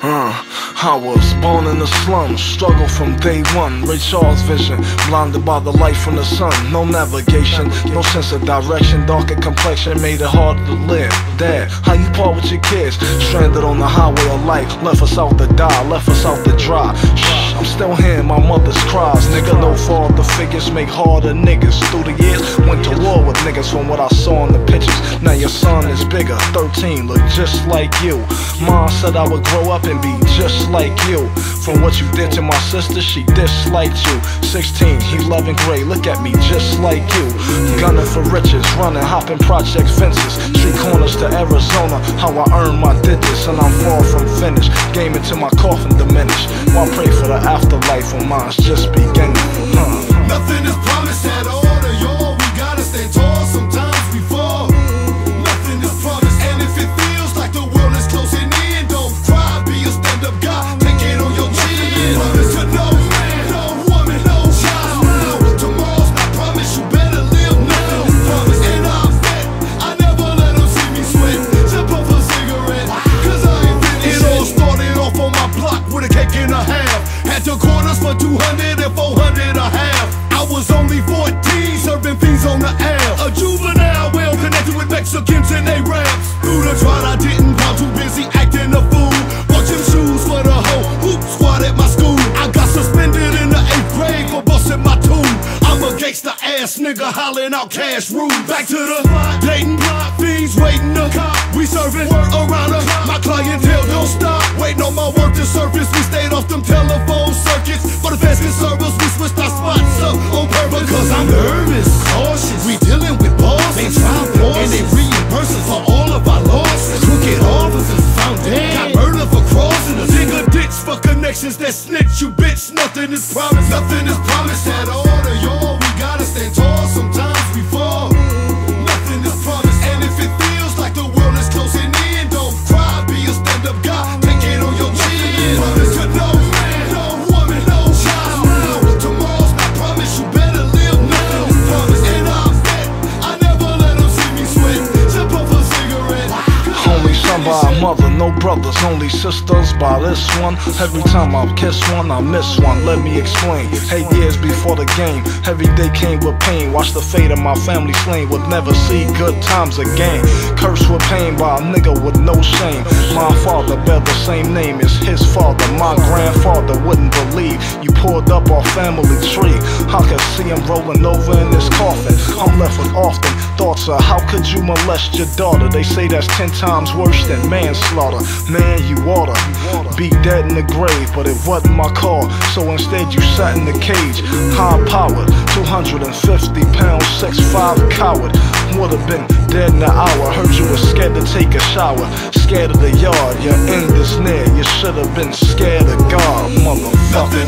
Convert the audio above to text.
I was born in the slums, struggle from day one. Ray Charles vision, blinded by the light from the sun. No navigation, no sense of direction. Darker complexion made it hard to live. Dad, how you part with your kids? Stranded on the highway of life, left us out to die, left us out to dry. Shh, I'm still hearing my mother's cries. Nigga, no father figures make harder niggas. Through the years, went to war with niggas from what I saw in the pictures. Now your son is bigger, 13, look just like you. Mom said I would grow up and be just like you. From what you did to my sister, she disliked you. 16, he loving gray, look at me just like you. Gunning for riches, running, hopping project fences, street corners to Arizona, how I earn my digits. And I'm far from finished, gaming till my coffin diminish. Why pray for the afterlife when mine's just beginning? Nothing is promised at all to y'all. We gotta stand tall, sometimes we fall. Nothing is promised, and if it feels like the world is closing in, don't cry, be a stand-up guy, take it on your chin. Promise to no man, no woman, no child. Tomorrow's not promised, you better live now. Promise, and I bet I never let them see me sweat. Jump up a cigarette, cause I ain't finished. It all started off on my block with a cake and a half. Had to quarters for 200 and 400 a half. I was only 14, serving fiends on the air. A juvenile, well connected with Mexicans and Arabs. Through the trial I didn't come, too busy acting a fool. Watching shoes for the whole hoop squad at my school. I got suspended in the 8th grade for busting my tune. I'm a gangsta ass nigga hollering out cash rules. Back to the Dayton, fiends waiting to cop. We serving work around the clock. My clientele don't stop. Waiting on my work to surface. We stayed off them telephone circuits. For the fast and servers, we switched our spots up on purpose. Cause I'm nervous, cautious. We dealing with bosses. They try bosses, and they reimbursing for all of our losses. Crooked officers found dead. Got murder for crossing us. Dig a ditch for connections that snitch you bitch. Nothing is promised. Nothing is promised at all to y'all. We gotta stand tall, sometimes we fall. Nothing is promised, and if it feels like the world is closing in, don't cry, be a stand-up guy, take it on your chin. Promise to no man, no woman, no child. Tomorrow's not promised, you better live now. Promise, and I bet I never let them see me sweat. Jump up a cigarette. Only son by a mother, no brothers, only sisters by this one. Every time I kiss one, I miss one, let me explain. 8 years before the game, every day came with pain. Watch the fate of my family slain, would never see good times again. Cursed with pain by a nigga with no shame. My father bear the same name as his father. My grandfather wouldn't believe you pulled up our family tree. I could see him rolling over in his coffin. I'm left with often thoughts of how could you molest your daughter? They say that's 10 times worse than manslaughter. Man, you oughta be dead in the grave, but it wasn't my call, so instead you sat in the cage. High powered, 250 pounds, 6'5" coward. Would've been dead in an hour. Heard you was scared to take a shower, scared of the yard. Your end is near, you should've been scared of God, motherfucker.